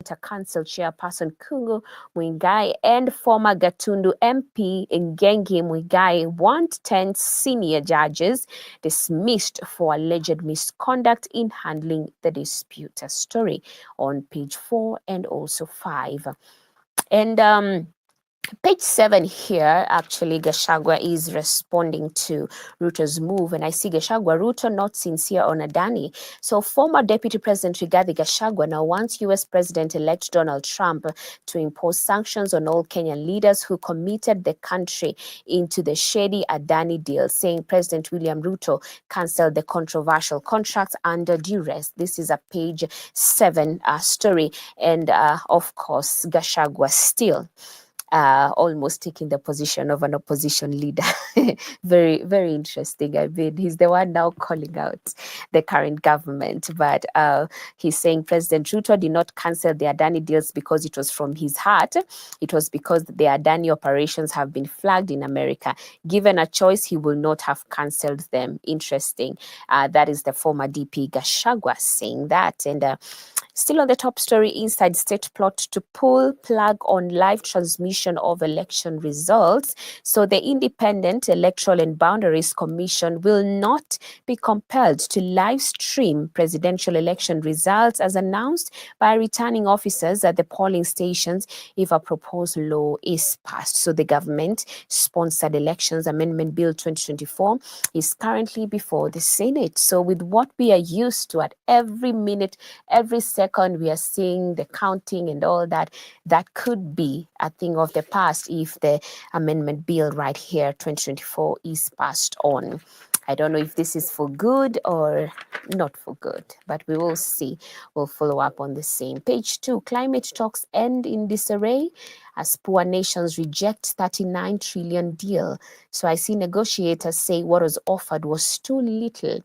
Council Chairperson Kungu Muigai and former Gatundu MP Ngengi Muigai want 10 senior judges dismissed for alleged misconduct in handling the dispute. A story on page 4 and also 5. And page 7 here, actually, Gachagua is responding to Ruto's move. And I see Gachagua, Ruto not sincere on Adani. So former Deputy President Rigathi Gachagua now wants US President-elect Donald Trump to impose sanctions on all Kenyan leaders who committed the country into the shady Adani deal, saying President William Ruto cancelled the controversial contracts under duress. This is a page 7 story. And of course, Gachagua still almost taking the position of an opposition leader. Very, very interesting. I mean, he's the one now calling out the current government, but he's saying President Ruto did not cancel the Adani deals because it was from his heart. It was because the Adani operations have been flagged in America. Given a choice, he will not have cancelled them. Interesting. That is the former DP Gachagua saying that. And still on the top story, inside state plot to pull plug on live transmission of election results. So the Independent Electoral and Boundaries Commission will not be compelled to live stream presidential election results as announced by returning officers at the polling stations if a proposed law is passed. So the government-sponsored Elections Amendment Bill 2024 is currently before the Senate. So with what we are used to at every minute, every second, we are seeing the counting and all that, that could be a thing of the past if the amendment bill right here, 2024, is passed on. I don't know if this is for good or not for good, but we will see. We'll follow up on the same. Page 2, climate talks end in disarray as poor nations reject 39 trillion deal. So I see negotiators say what was offered was too little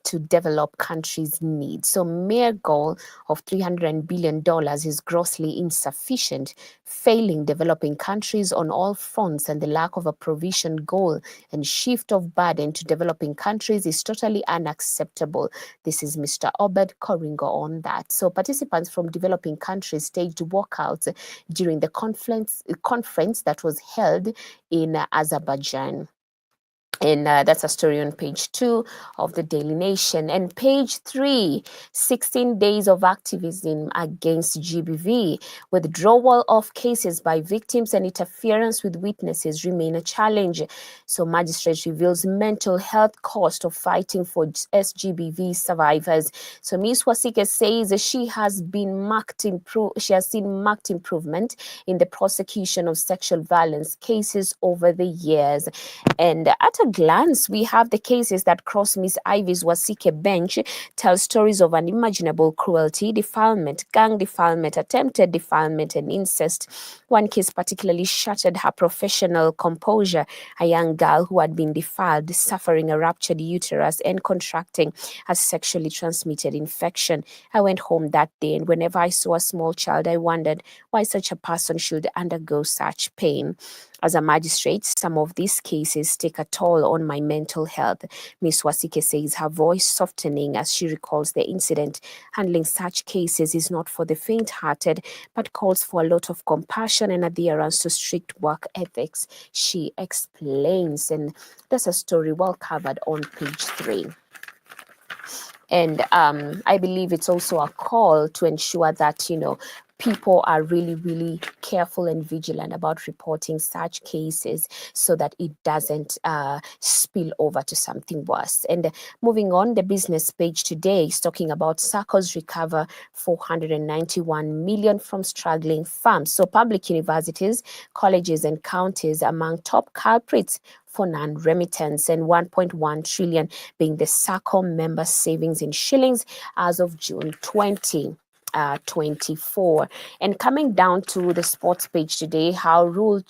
to develop countries' needs. So mere goal of $300 billion is grossly insufficient, failing developing countries on all fronts, and the lack of a provision goal and shift of burden to developing countries is totally unacceptable. This is Mr. Obed Koringo on that. So participants from developing countries staged walkouts during the conference that was held in Azerbaijan. And that's a story on page 2 of the Daily Nation. And page 3, 16 days of activism against GBV. Withdrawal of cases by victims and interference with witnesses remain a challenge. So magistrate reveals mental health cost of fighting for SGBV survivors. So Ms. Wasike says she has seen marked improvement in the prosecution of sexual violence cases over the years. And at a glance, we have the cases that cross Miss Ivy's Wasike bench, tell stories of unimaginable cruelty, defilement, gang defilement, attempted defilement, and incest. One case particularly shattered her professional composure, a young girl who had been defiled, suffering a ruptured uterus and contracting a sexually transmitted infection. I went home that day, and whenever I saw a small child, I wondered why such a person should undergo such pain. As a magistrate, some of these cases take a toll on my mental health. Ms. Wasike says her voice softening as she recalls the incident. Handling such cases is not for the faint-hearted, but calls for a lot of compassion and adherence to strict work ethics, she explains. And that's a story well covered on page 3. And I believe it's also a call to ensure that, people are really, really careful and vigilant about reporting such cases so that it doesn't spill over to something worse. And moving on, the business page today is talking about SACCOs recover 491 million from struggling farms. So public universities, colleges and counties among top culprits for non-remittance, and 1.1 trillion being the SACCO member savings in shillings as of June 2024. And coming down to the sports page today, how rule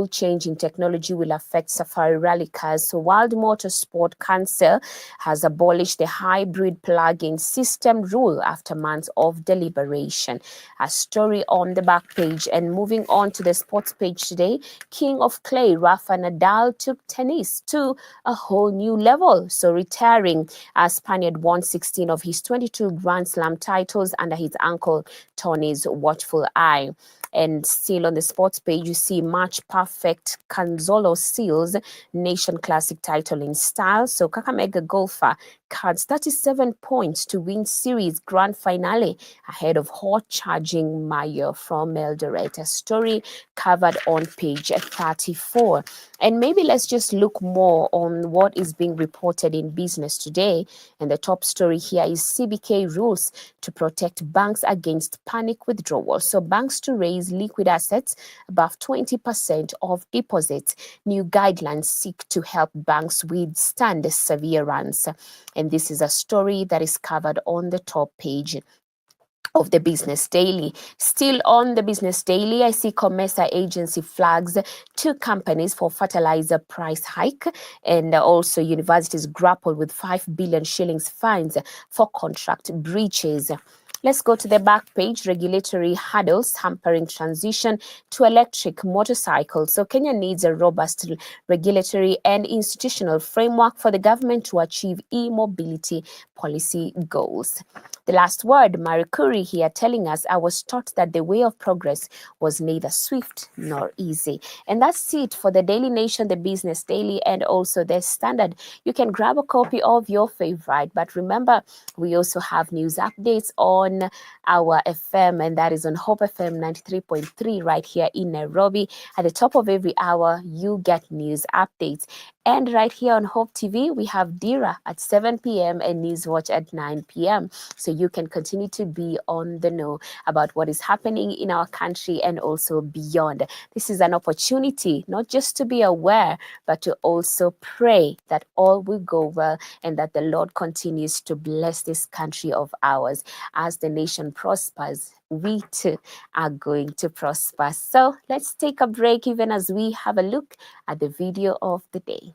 change in technology will affect safari rally cars. So World Motorsport Council has abolished the hybrid plug-in system rule after months of deliberation. A story on the back page. And moving on to the sports page today, King of Clay Rafa Nadal took tennis to a whole new level. So retiring, Spaniard won 16 of his 22 Grand Slam titles under his uncle Tony's watchful eye. And still on the sports page, you see match perfect Canzolo seals Nation Classic title in style. So Kakamega golfer cards 37 points to win series grand finale ahead of hot charging Mayo from Eldoret. A story covered on page 34. And maybe let's just look more on what is being reported in business today. And the top story here is CBK rules to protect banks against panic withdrawal. So banks to raise liquid assets above 20% of deposits. New guidelines seek to help banks withstand severe runs. And this is a story that is covered on the top page of the Business Daily. Still on the Business Daily, I see COMESA agency flags 2 companies for fertilizer price hike, and also universities grapple with 5 billion shillings fines for contract breaches. Let's go to the back page. Regulatory hurdles hampering transition to electric motorcycles. So Kenya needs a robust regulatory and institutional framework for the government to achieve e-mobility policy goals. The last word, Marie Curie here telling us, I was taught that the way of progress was neither swift nor easy. And that's it for the Daily Nation, the Business Daily, and also the Standard. You can grab a copy of your favorite, but remember, we also have news updates on our FM, and that is on Hope FM 93.3 right here in Nairobi. At the top of every hour, you get news updates. And right here on Hope TV, we have Dira at 7 p.m. and Newswatch at 9 p.m. So you can continue to be on the know about what is happening in our country and also beyond. This is an opportunity not just to be aware, but to also pray that all will go well and that the Lord continues to bless this country of ours. As the nation prospers, we too are going to prosper. So let's take a break even as we have a look at the video of the day.